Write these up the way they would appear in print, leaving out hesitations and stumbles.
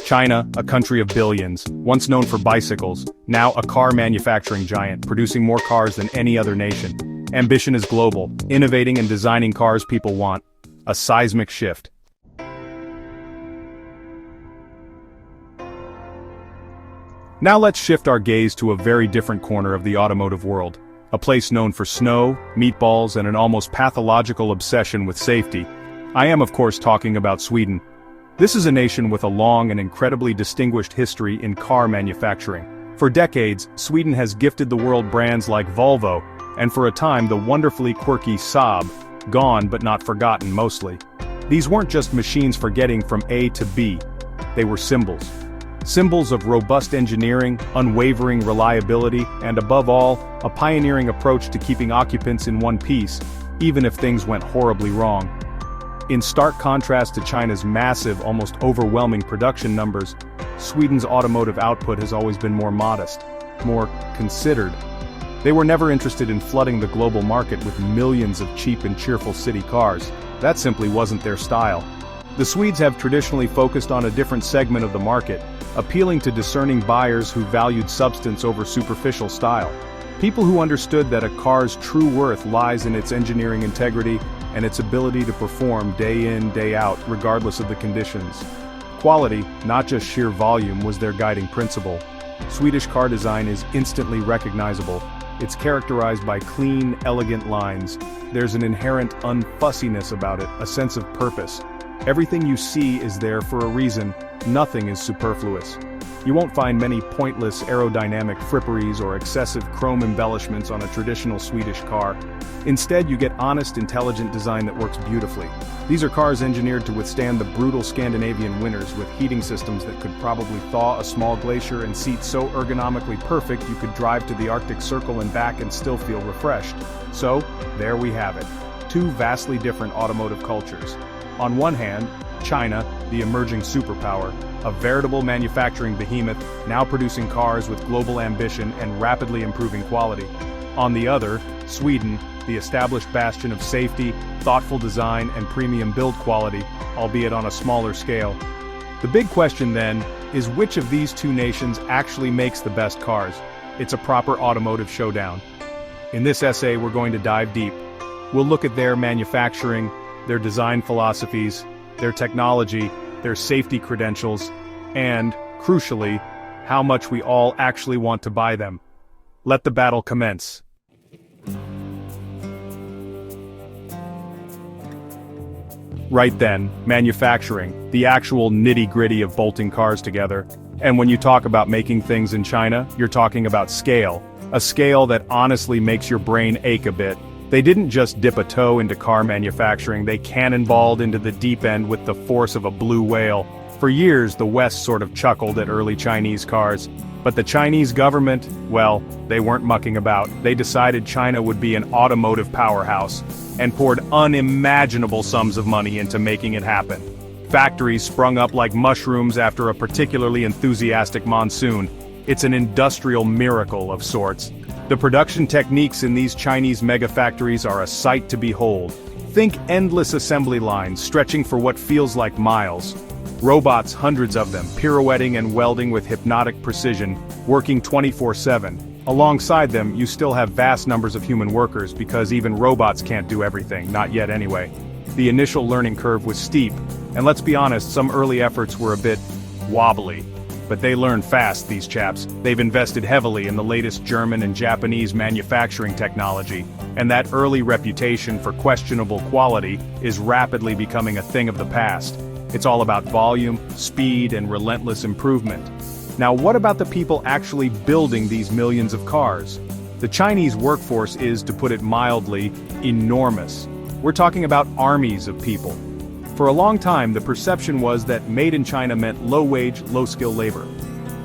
China, a country of billions, once known for bicycles, now a car manufacturing giant, producing more cars than any other nation. Ambition is global, innovating and designing cars people want. A seismic shift. Now let's shift our gaze to a very different corner of the automotive world. A place known for snow, meatballs, and an almost pathological obsession with safety. I am of course talking about Sweden. This is a nation with a long and incredibly distinguished history in car manufacturing. For decades, Sweden has gifted the world brands like Volvo, and for a time the wonderfully quirky Saab, gone but not forgotten mostly. These weren't just machines for getting from A to B, they were symbols. Symbols of robust engineering, unwavering reliability, and above all, a pioneering approach to keeping occupants in one piece, even if things went horribly wrong. In stark contrast to China's massive, almost overwhelming production numbers, Sweden's automotive output has always been more modest, more considered. They were never interested in flooding the global market with millions of cheap and cheerful city cars. That simply wasn't their style. The Swedes have traditionally focused on a different segment of the market, appealing to discerning buyers who valued substance over superficial style. People who understood that a car's true worth lies in its engineering integrity and its ability to perform day in, day out, regardless of the conditions. Quality, not just sheer volume, was their guiding principle. Swedish car design is instantly recognizable. It's characterized by clean, elegant lines. There's an inherent unfussiness about it, a sense of purpose. Everything you see is there for a reason, nothing is superfluous. You won't find many pointless aerodynamic fripperies or excessive chrome embellishments on a traditional Swedish car. Instead, you get honest, intelligent design that works beautifully. These are cars engineered to withstand the brutal Scandinavian winters with heating systems that could probably thaw a small glacier and seats so ergonomically perfect you could drive to the Arctic Circle and back and still feel refreshed. So, there we have it. Two vastly different automotive cultures. On one hand, China, the emerging superpower, a veritable manufacturing behemoth, now producing cars with global ambition and rapidly improving quality. On the other, Sweden, the established bastion of safety, thoughtful design, and premium build quality, albeit on a smaller scale. The big question then, is which of these two nations actually makes the best cars? It's a proper automotive showdown. In this essay, we're going to dive deep. We'll look at their manufacturing, their design philosophies, their technology, their safety credentials, and, crucially, how much we all actually want to buy them. Let the battle commence. Right then, manufacturing, the actual nitty-gritty of bolting cars together. And when you talk about making things in China, you're talking about scale. A scale that honestly makes your brain ache a bit. They didn't just dip a toe into car manufacturing, they cannonballed into the deep end with the force of a blue whale. For years, the West sort of chuckled at early Chinese cars. But the Chinese government, well, they weren't mucking about. They decided China would be an automotive powerhouse, and poured unimaginable sums of money into making it happen. Factories sprung up like mushrooms after a particularly enthusiastic monsoon. It's an industrial miracle of sorts. The production techniques in these Chinese mega-factories are a sight to behold. Think endless assembly lines stretching for what feels like miles. Robots, hundreds of them, pirouetting and welding with hypnotic precision, working 24/7. Alongside them, you still have vast numbers of human workers because even robots can't do everything, not yet anyway. The initial learning curve was steep, and let's be honest, some early efforts were a bit wobbly. But they learn fast, these chaps. They've invested heavily in the latest German and Japanese manufacturing technology, and that early reputation for questionable quality is rapidly becoming a thing of the past. It's all about volume, speed, and relentless improvement. Now, what about the people actually building these millions of cars? The Chinese workforce is, to put it mildly, enormous. We're talking about armies of people. For a long time, the perception was that made in China meant low-wage, low-skill labor.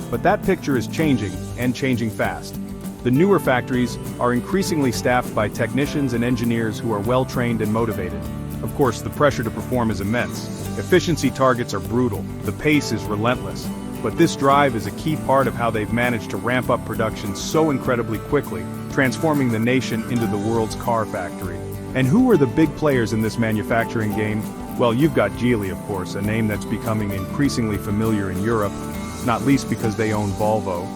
But that picture is changing, and changing fast. The newer factories are increasingly staffed by technicians and engineers who are well-trained and motivated. Of course, the pressure to perform is immense. Efficiency targets are brutal, the pace is relentless. But this drive is a key part of how they've managed to ramp up production so incredibly quickly, transforming the nation into the world's car factory. And who are the big players in this manufacturing game? Well, you've got Geely, of course, a name that's becoming increasingly familiar in Europe, not least because they own Volvo.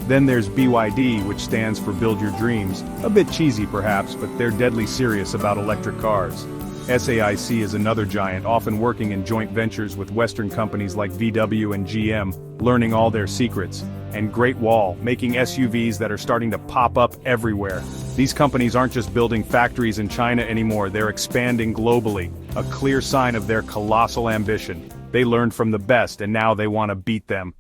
Then there's BYD, which stands for Build Your Dreams, a bit cheesy perhaps, but they're deadly serious about electric cars. SAIC is another giant, often working in joint ventures with Western companies like VW and GM, learning all their secrets. And Great Wall, making SUVs that are starting to pop up everywhere. These companies aren't just building factories in China anymore, they're expanding globally, a clear sign of their colossal ambition. They learned from the best and now they want to beat them.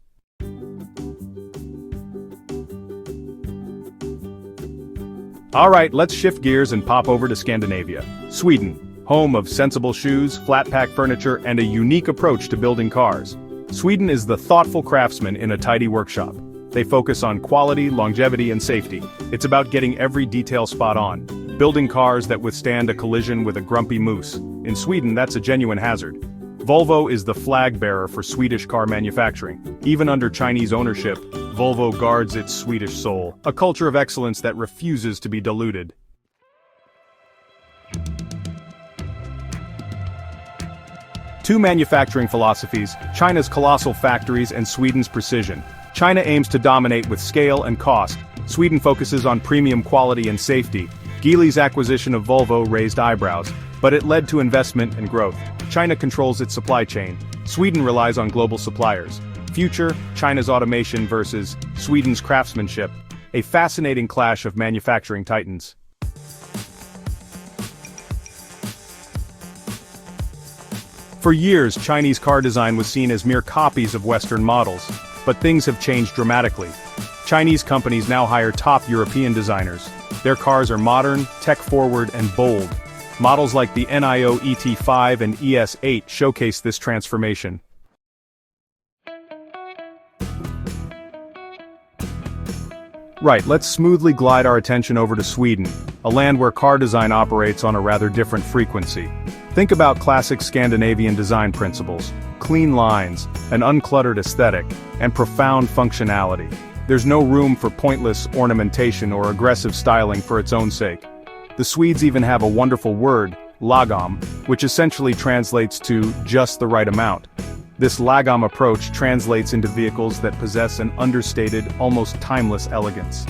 Alright, let's shift gears and pop over to Scandinavia. Sweden, home of sensible shoes, flat-pack furniture, and a unique approach to building cars. Sweden is the thoughtful craftsman in a tidy workshop. They focus on quality, longevity, and safety. It's about getting every detail spot on. Building cars that withstand a collision with a grumpy moose. In Sweden, that's a genuine hazard. Volvo is the flag bearer for Swedish car manufacturing. Even under Chinese ownership, Volvo guards its Swedish soul, a culture of excellence that refuses to be diluted. Two manufacturing philosophies, China's colossal factories and Sweden's precision. China aims to dominate with scale and cost. Sweden focuses on premium quality and safety. Geely's acquisition of Volvo raised eyebrows, but it led to investment and growth. China controls its supply chain. Sweden relies on global suppliers. Future, China's automation versus Sweden's craftsmanship. A fascinating clash of manufacturing titans. For years, Chinese car design was seen as mere copies of Western models, but things have changed dramatically. Chinese companies now hire top European designers. Their cars are modern, tech-forward, and bold. Models like the NIO ET5 and ES8 showcase this transformation. Right, let's smoothly glide our attention over to Sweden, a land where car design operates on a rather different frequency. Think about classic Scandinavian design principles: clean lines, an uncluttered aesthetic, and profound functionality. There's no room for pointless ornamentation or aggressive styling for its own sake. The Swedes even have a wonderful word, lagom, which essentially translates to just the right amount. This lagom approach translates into vehicles that possess an understated, almost timeless elegance.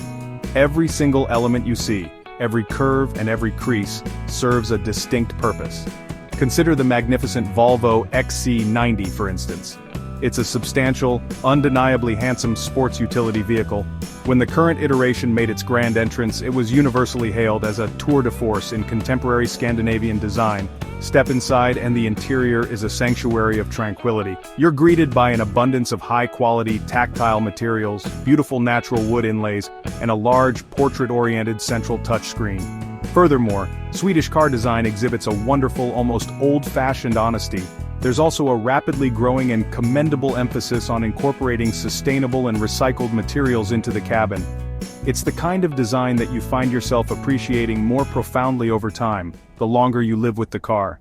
Every single element you see, every curve and every crease, serves a distinct purpose. Consider the magnificent Volvo XC90 for instance. It's a substantial, undeniably handsome sports utility vehicle. When the current iteration made its grand entrance, it was universally hailed as a tour de force in contemporary Scandinavian design. Step inside and the interior is a sanctuary of tranquility. You're greeted by an abundance of high-quality, tactile materials, beautiful natural wood inlays, and a large, portrait-oriented central touchscreen. Furthermore, Swedish car design exhibits a wonderful, almost old-fashioned honesty. There's also a rapidly growing and commendable emphasis on incorporating sustainable and recycled materials into the cabin. It's the kind of design that you find yourself appreciating more profoundly over time, the longer you live with the car.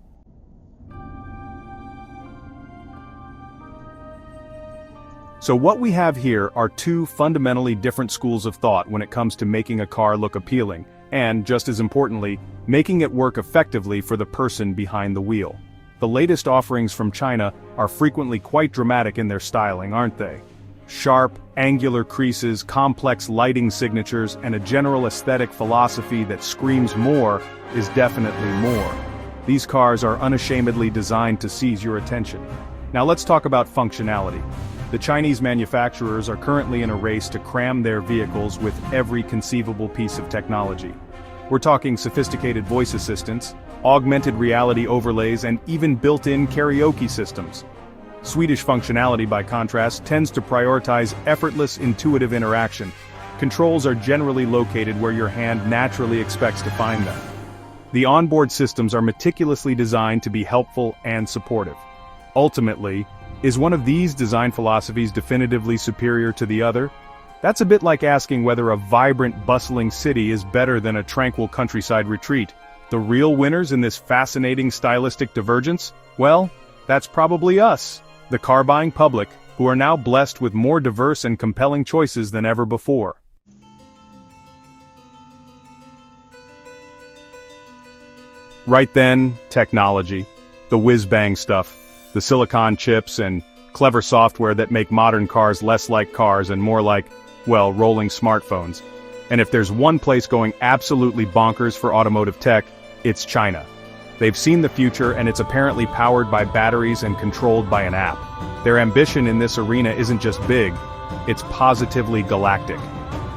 So what we have here are two fundamentally different schools of thought when it comes to making a car look appealing, and, just as importantly, making it work effectively for the person behind the wheel. The latest offerings from China are frequently quite dramatic in their styling, aren't they? Sharp, angular creases, complex lighting signatures, and a general aesthetic philosophy that screams more is definitely more. These cars are unashamedly designed to seize your attention. Now let's talk about functionality. The Chinese manufacturers are currently in a race to cram their vehicles with every conceivable piece of technology. We're talking sophisticated voice assistants, augmented reality overlays, and even built-in karaoke systems. Swedish functionality, by contrast, tends to prioritize effortless, intuitive interaction. Controls are generally located where your hand naturally expects to find them. The onboard systems are meticulously designed to be helpful and supportive. Ultimately, is one of these design philosophies definitively superior to the other? That's a bit like asking whether a vibrant, bustling city is better than a tranquil countryside retreat. The real winners in this fascinating stylistic divergence? Well, that's probably us, the car-buying public, who are now blessed with more diverse and compelling choices than ever before. Right then, technology. The whiz-bang stuff. The silicon chips and clever software that make modern cars less like cars and more like, well, rolling smartphones. And if there's one place going absolutely bonkers for automotive tech, it's China. They've seen the future and it's apparently powered by batteries and controlled by an app. Their ambition in this arena isn't just big, it's positively galactic.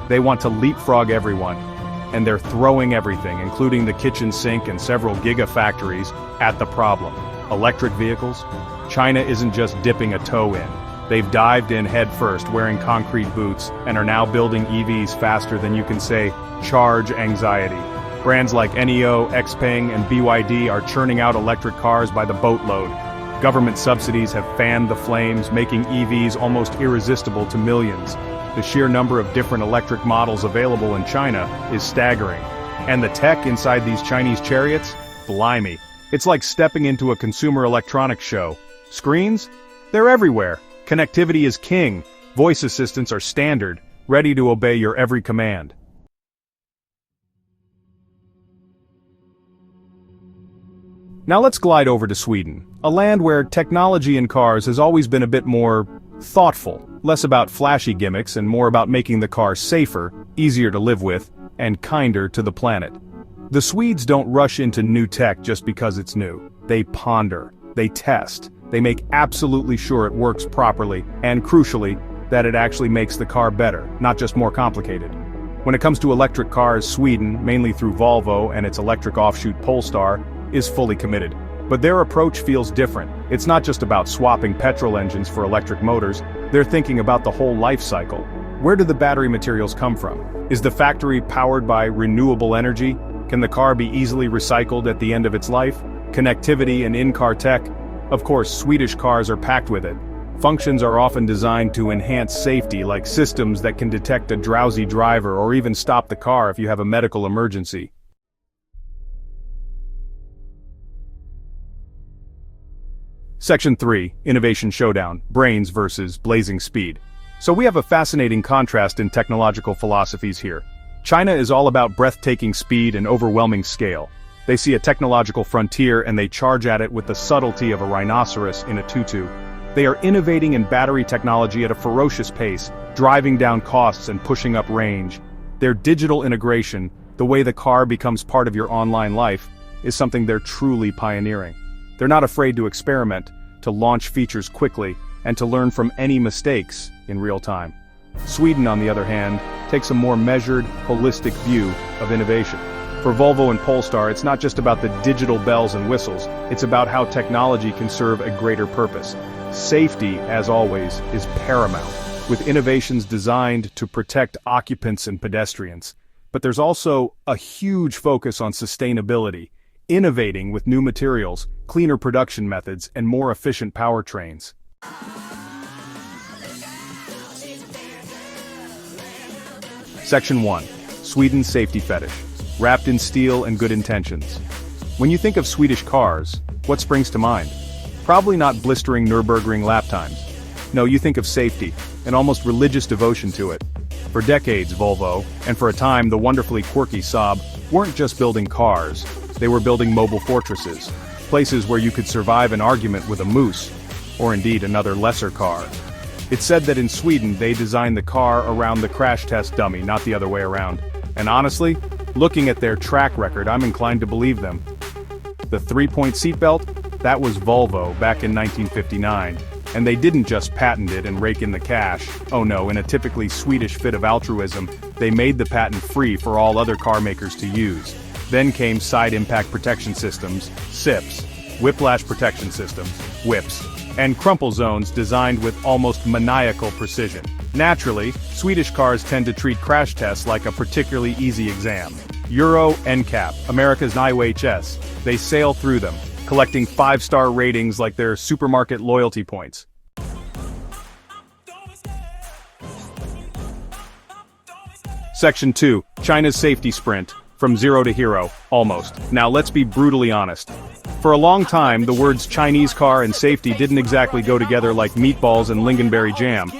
They want to leapfrog everyone, and they're throwing everything, including the kitchen sink and several gigafactories, at the problem. Electric vehicles? China isn't just dipping a toe in. They've dived in head first, wearing concrete boots, and are now building EVs faster than you can say, charge anxiety. Brands like NEO, XPeng, and BYD are churning out electric cars by the boatload. Government subsidies have fanned the flames, making EVs almost irresistible to millions. The sheer number of different electric models available in China is staggering. And the tech inside these Chinese chariots? Blimey. It's like stepping into a consumer electronics show. Screens? They're everywhere. Connectivity is king. Voice assistants are standard, ready to obey your every command. Now let's glide over to Sweden, a land where technology in cars has always been a bit more thoughtful, less about flashy gimmicks and more about making the car safer, easier to live with, and kinder to the planet. The Swedes don't rush into new tech just because it's new. They ponder, they test, they make absolutely sure it works properly, and crucially, that it actually makes the car better, not just more complicated. When it comes to electric cars, Sweden, mainly through Volvo and its electric offshoot Polestar, is fully committed. But their approach feels different. It's not just about swapping petrol engines for electric motors, they're thinking about the whole life cycle. Where do the battery materials come from? Is the factory powered by renewable energy? Can the car be easily recycled at the end of its life? Connectivity and in-car tech? Of course, Swedish cars are packed with it. Functions are often designed to enhance safety, like systems that can detect a drowsy driver or even stop the car if you have a medical emergency. Section 3, Innovation Showdown, Brains versus Blazing Speed. So we have a fascinating contrast in technological philosophies here. China is all about breathtaking speed and overwhelming scale. They see a technological frontier and they charge at it with the subtlety of a rhinoceros in a tutu. They are innovating in battery technology at a ferocious pace, driving down costs and pushing up range. Their digital integration, the way the car becomes part of your online life, is something they're truly pioneering. They're not afraid to experiment, to launch features quickly, and to learn from any mistakes in real time. Sweden, on the other hand, takes a more measured, holistic view of innovation. For Volvo and Polestar, it's not just about the digital bells and whistles, it's about how technology can serve a greater purpose. Safety, as always, is paramount, with innovations designed to protect occupants and pedestrians. But there's also a huge focus on sustainability, innovating with new materials, cleaner production methods, and more efficient powertrains. Section 1. Sweden's Safety Fetish. Wrapped in steel and good intentions. When you think of Swedish cars, what springs to mind? Probably not blistering Nürburgring lap times. No, you think of safety, an almost religious devotion to it. For decades, Volvo, and for a time the wonderfully quirky Saab, weren't just building cars, they were building mobile fortresses, places where you could survive an argument with a moose, or indeed another lesser car. It's said that in Sweden they designed the car around the crash test dummy, not the other way around. And honestly, looking at their track record, I'm inclined to believe them. The 3-point seatbelt? That was Volvo back in 1959. And they didn't just patent it and rake in the cash. Oh no, in a typically Swedish fit of altruism, they made the patent free for all other car makers to use. Then came side impact protection systems, SIPs, whiplash protection systems, WHIPs, and crumple zones designed with almost maniacal precision. Naturally, Swedish cars tend to treat crash tests like a particularly easy exam. Euro NCAP, America's IHS, they sail through them, collecting 5-star ratings like their supermarket loyalty points. Section 2, China's Safety Sprint. From zero to hero, almost. Now let's be brutally honest. For a long time, the words Chinese car and safety didn't exactly go together like meatballs and lingonberry jam.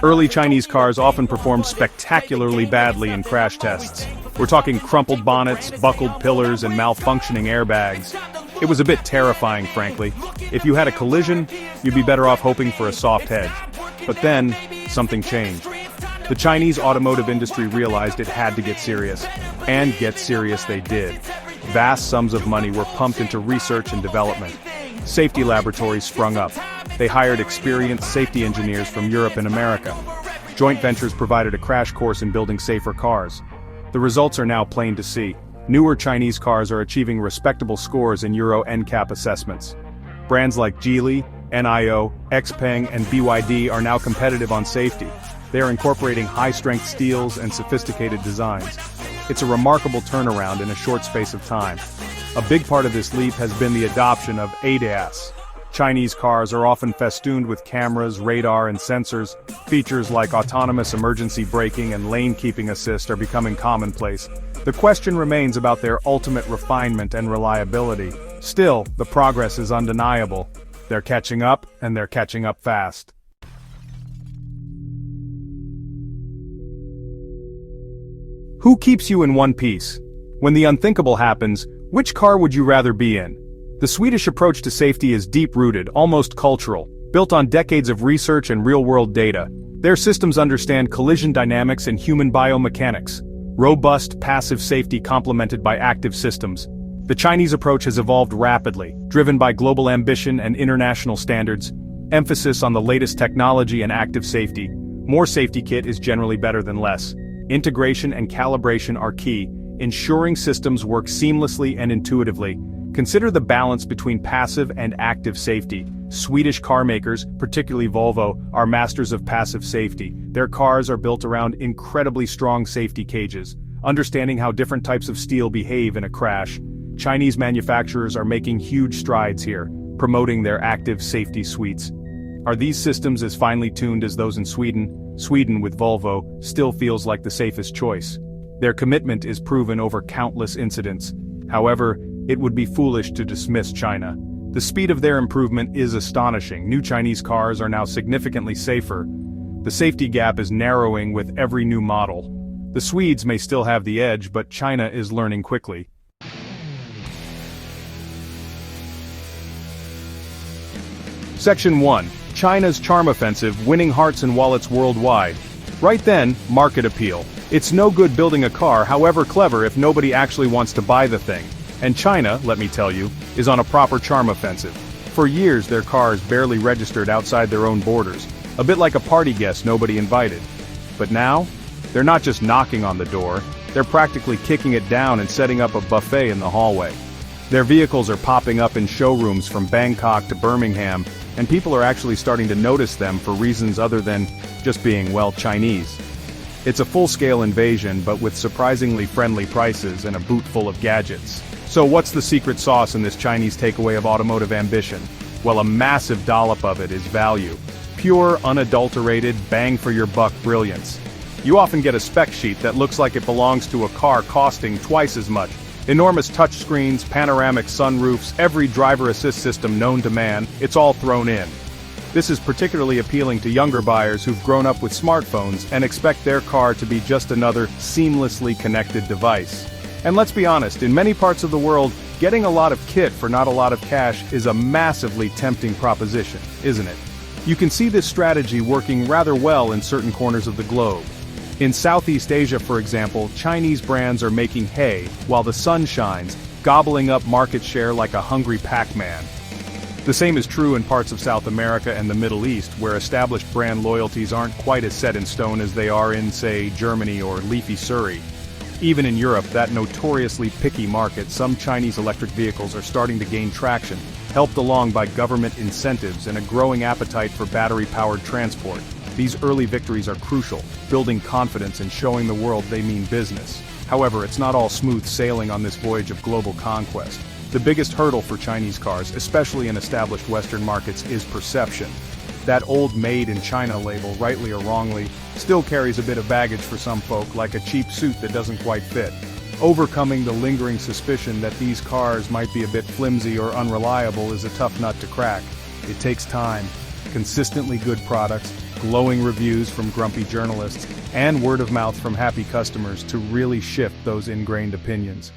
Early Chinese cars often performed spectacularly badly in crash tests. We're talking crumpled bonnets, buckled pillars, and malfunctioning airbags. It was a bit terrifying, frankly. If you had a collision, you'd be better off hoping for a soft hedge. But then, something changed. The Chinese automotive industry realized it had to get serious. And get serious they did. Vast sums of money were pumped into research and development. Safety laboratories sprung up. They hired experienced safety engineers from Europe and America. Joint ventures provided a crash course in building safer cars. The results are now plain to see. Newer Chinese cars are achieving respectable scores in Euro NCAP assessments. Brands like Geely, NIO, XPeng, and BYD are now competitive on safety. They are incorporating high-strength steels and sophisticated designs. It's a remarkable turnaround in a short space of time. A big part of this leap has been the adoption of ADAS. Chinese cars are often festooned with cameras, radar, and sensors. Features like autonomous emergency braking and lane-keeping assist are becoming commonplace. The question remains about their ultimate refinement and reliability. Still, the progress is undeniable. They're catching up, and they're catching up fast. Who keeps you in one piece? When the unthinkable happens, which car would you rather be in? The Swedish approach to safety is deep-rooted, almost cultural, built on decades of research and real-world data. Their systems understand collision dynamics and human biomechanics. Robust, passive safety complemented by active systems. The Chinese approach has evolved rapidly, driven by global ambition and international standards. Emphasis on the latest technology and active safety. More safety kit is generally better than less. Integration and calibration are key, ensuring systems work seamlessly and intuitively. Consider the balance between passive and active safety. Swedish car makers, particularly Volvo, are masters of passive safety. Their cars are built around incredibly strong safety cages. Understanding how different types of steel behave in a crash, Chinese manufacturers are making huge strides here, promoting their active safety suites. Are these systems as finely tuned as those in Sweden? Sweden, with Volvo, still feels like the safest choice. Their commitment is proven over countless incidents. However, it would be foolish to dismiss China. The speed of their improvement is astonishing. New Chinese cars are now significantly safer. The safety gap is narrowing with every new model. The Swedes may still have the edge, but China is learning quickly. Section 1. China's charm offensive, winning hearts and wallets worldwide. Right then, market appeal. It's no good building a car, however clever, if nobody actually wants to buy the thing. And China, let me tell you, is on a proper charm offensive. For years their cars barely registered outside their own borders, a bit like a party guest nobody invited. But now, they're not just knocking on the door, they're practically kicking it down and setting up a buffet in the hallway. Their vehicles are popping up in showrooms from Bangkok to Birmingham, and people are actually starting to notice them for reasons other than just being, well, Chinese. It's a full-scale invasion, but with surprisingly friendly prices and a boot full of gadgets. So what's the secret sauce in this Chinese takeaway of automotive ambition? Well, a massive dollop of it is value. Pure, unadulterated, bang-for-your-buck brilliance. You often get a spec sheet that looks like it belongs to a car costing twice as much. Enormous touchscreens, panoramic sunroofs, every driver assist system known to man, it's all thrown in. This is particularly appealing to younger buyers who've grown up with smartphones and expect their car to be just another seamlessly connected device. And let's be honest, in many parts of the world, getting a lot of kit for not a lot of cash is a massively tempting proposition, isn't it? You can see this strategy working rather well in certain corners of the globe. In Southeast Asia, for example, Chinese brands are making hay while the sun shines, gobbling up market share like a hungry Pac-Man. The same is true in parts of South America and the Middle East, where established brand loyalties aren't quite as set in stone as they are in, say, Germany or leafy Surrey. Even in Europe, that notoriously picky market, some Chinese electric vehicles are starting to gain traction, helped along by government incentives and a growing appetite for battery-powered transport. These early victories are crucial, building confidence and showing the world they mean business. However, it's not all smooth sailing on this voyage of global conquest. The biggest hurdle for Chinese cars, especially in established Western markets, is perception. That old Made in China label, rightly or wrongly, still carries a bit of baggage for some folk, like a cheap suit that doesn't quite fit. Overcoming the lingering suspicion that these cars might be a bit flimsy or unreliable is a tough nut to crack. It takes time, consistently good products, glowing reviews from grumpy journalists, and word of mouth from happy customers to really shift those ingrained opinions.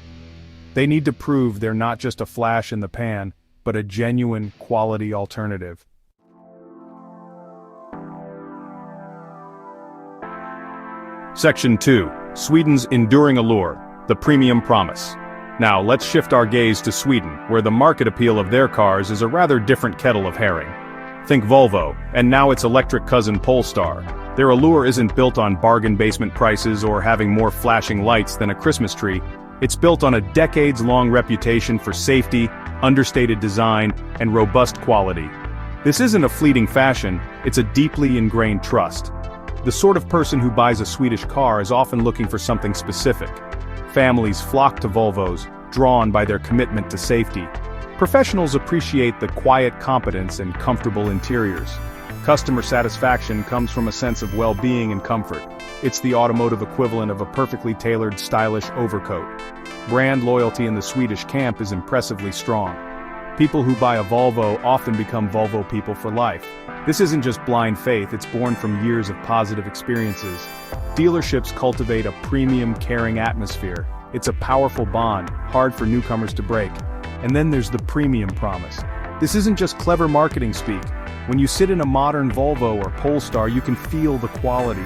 They need to prove they're not just a flash in the pan, but a genuine, quality alternative. Section 2. Sweden's enduring allure, the premium promise. Now, let's shift our gaze to Sweden, where the market appeal of their cars is a rather different kettle of herring. Think Volvo, and now its electric cousin Polestar. Their allure isn't built on bargain basement prices or having more flashing lights than a Christmas tree. It's built on a decades-long reputation for safety, understated design, and robust quality. This isn't a fleeting fashion, it's a deeply ingrained trust. The sort of person who buys a Swedish car is often looking for something specific. Families flock to Volvos, drawn by their commitment to safety. Professionals appreciate the quiet competence and comfortable interiors. Customer satisfaction comes from a sense of well-being and comfort. It's the automotive equivalent of a perfectly tailored, stylish overcoat. Brand loyalty in the Swedish camp is impressively strong. People who buy a Volvo often become Volvo people for life. This isn't just blind faith, it's born from years of positive experiences. Dealerships cultivate a premium, caring atmosphere. It's a powerful bond, hard for newcomers to break. And then there's the premium promise. This isn't just clever marketing speak. When you sit in a modern Volvo or Polestar, you can feel the quality.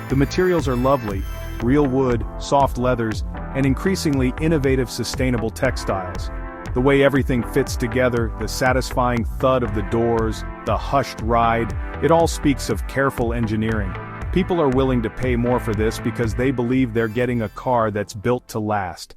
The materials are lovely, real wood, soft leathers, and increasingly innovative sustainable textiles. The way everything fits together, the satisfying thud of the doors, the hushed ride, it all speaks of careful engineering. People are willing to pay more for this because they believe they're getting a car that's built to last.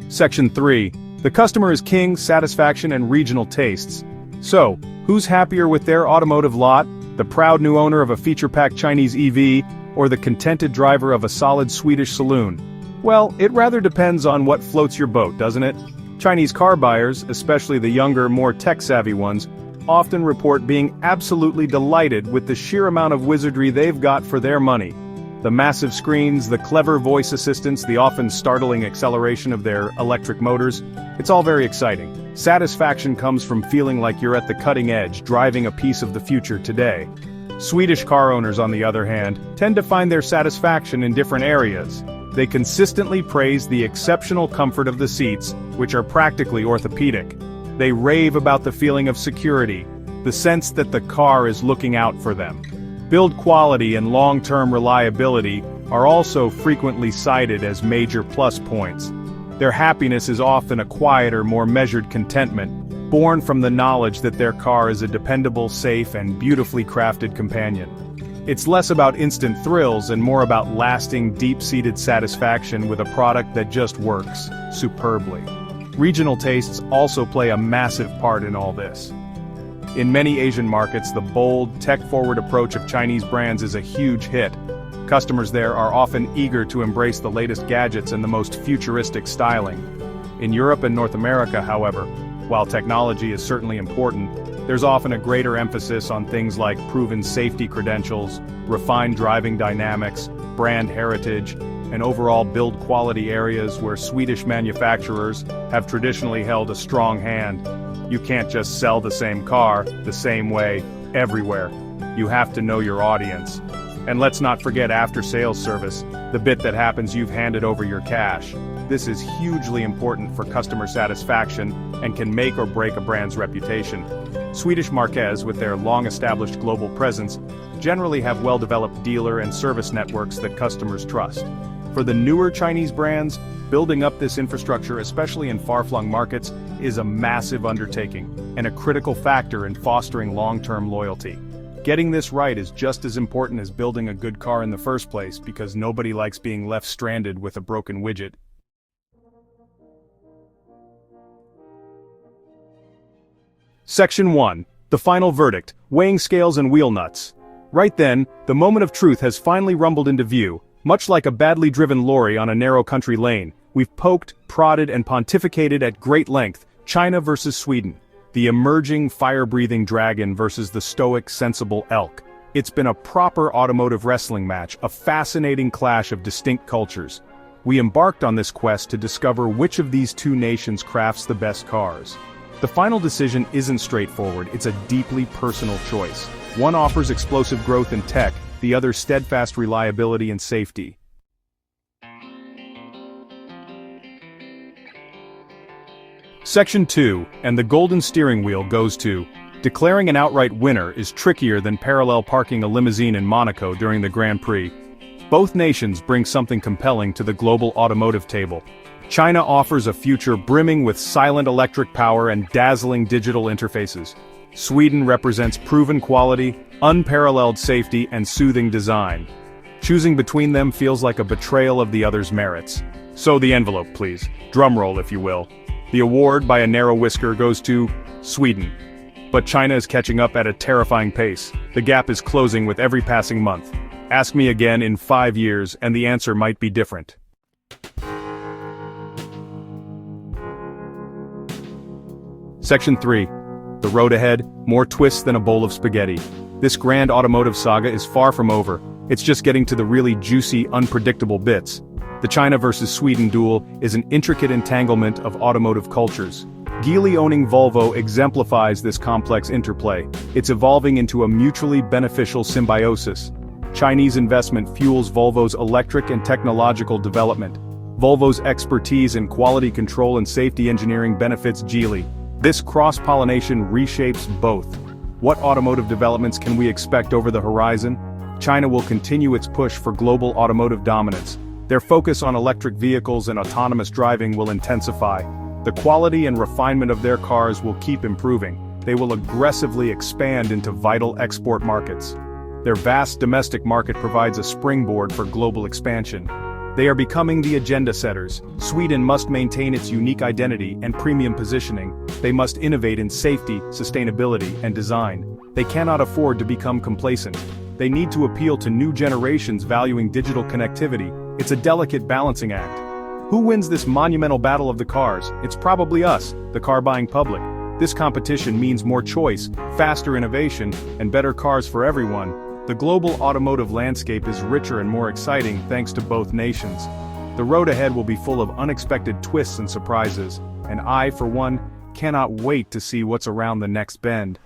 Section 3. The customer is king, satisfaction and regional tastes. So, who's happier with their automotive lot? The proud new owner of a feature-packed Chinese EV, or the contented driver of a solid Swedish saloon? Well, it rather depends on what floats your boat, doesn't it? Chinese car buyers, especially the younger, more tech-savvy ones, often report being absolutely delighted with the sheer amount of wizardry they've got for their money. The massive screens, the clever voice assistants, the often startling acceleration of their electric motors, it's all very exciting. Satisfaction comes from feeling like you're at the cutting edge, driving a piece of the future today. Swedish car owners, on the other hand, tend to find their satisfaction in different areas. They consistently praise the exceptional comfort of the seats, which are practically orthopedic. They rave about the feeling of security, the sense that the car is looking out for them. Build quality and long-term reliability are also frequently cited as major plus points. Their happiness is often a quieter, more measured contentment, born from the knowledge that their car is a dependable, safe, and beautifully crafted companion. It's less about instant thrills and more about lasting, deep-seated satisfaction with a product that just works superbly. Regional tastes also play a massive part in all this. In many Asian markets, the bold, tech-forward approach of Chinese brands is a huge hit. Customers there are often eager to embrace the latest gadgets and the most futuristic styling. In Europe and North America, however, while technology is certainly important, there's often a greater emphasis on things like proven safety credentials, refined driving dynamics, brand heritage, and overall build quality areas where Swedish manufacturers have traditionally held a strong hand. You can't just sell the same car, the same way, everywhere. You have to know your audience. And let's not forget after-sales service, the bit that happens you've handed over your cash. This is hugely important for customer satisfaction and can make or break a brand's reputation. Swedish marques, with their long-established global presence, generally have well-developed dealer and service networks that customers trust. For the newer Chinese brands, building up this infrastructure, especially in far-flung markets, is a massive undertaking and a critical factor in fostering long-term loyalty. Getting this right is just as important as building a good car in the first place, because nobody likes being left stranded with a broken widget. Section 1. The final verdict, weighing scales and wheel nuts. Right then, the moment of truth has finally rumbled into view. Much like a badly driven lorry on a narrow country lane, we've poked, prodded, and pontificated at great length. China versus Sweden. The emerging, fire-breathing dragon versus the stoic, sensible elk. It's been a proper automotive wrestling match, a fascinating clash of distinct cultures. We embarked on this quest to discover which of these two nations crafts the best cars. The final decision isn't straightforward, it's a deeply personal choice. One offers explosive growth in tech, the other steadfast reliability and safety. Section 2, and the golden steering wheel goes to, declaring an outright winner is trickier than parallel parking a limousine in Monaco during the Grand Prix. Both nations bring something compelling to the global automotive table. China offers a future brimming with silent electric power and dazzling digital interfaces. Sweden represents proven quality, unparalleled safety, and soothing design. Choosing between them feels like a betrayal of the other's merits. So the envelope, please. Drumroll, if you will. The award, by a narrow whisker, goes to Sweden. But China is catching up at a terrifying pace. The gap is closing with every passing month. Ask me again in 5 years, and the answer might be different. Section 3. The road ahead, more twists than a bowl of spaghetti. This grand automotive saga is far from over. It's just getting to the really juicy, unpredictable bits. The China versus Sweden duel is an intricate entanglement of automotive cultures. Geely-owning Volvo exemplifies this complex interplay. It's evolving into a mutually beneficial symbiosis. Chinese investment fuels Volvo's electric and technological development. Volvo's expertise in quality control and safety engineering benefits Geely. This cross-pollination reshapes both. What automotive developments can we expect over the horizon? China will continue its push for global automotive dominance. Their focus on electric vehicles and autonomous driving will intensify. The quality and refinement of their cars will keep improving. They will aggressively expand into vital export markets. Their vast domestic market provides a springboard for global expansion. They are becoming the agenda setters. Sweden must maintain its unique identity and premium positioning. They must innovate in safety, sustainability, and design. They cannot afford to become complacent. They need to appeal to new generations valuing digital connectivity. It's a delicate balancing act. Who wins this monumental battle of the cars? It's probably us, the car-buying public. This competition means more choice, faster innovation, and better cars for everyone. The global automotive landscape is richer and more exciting thanks to both nations. The road ahead will be full of unexpected twists and surprises, and I, for one, cannot wait to see what's around the next bend.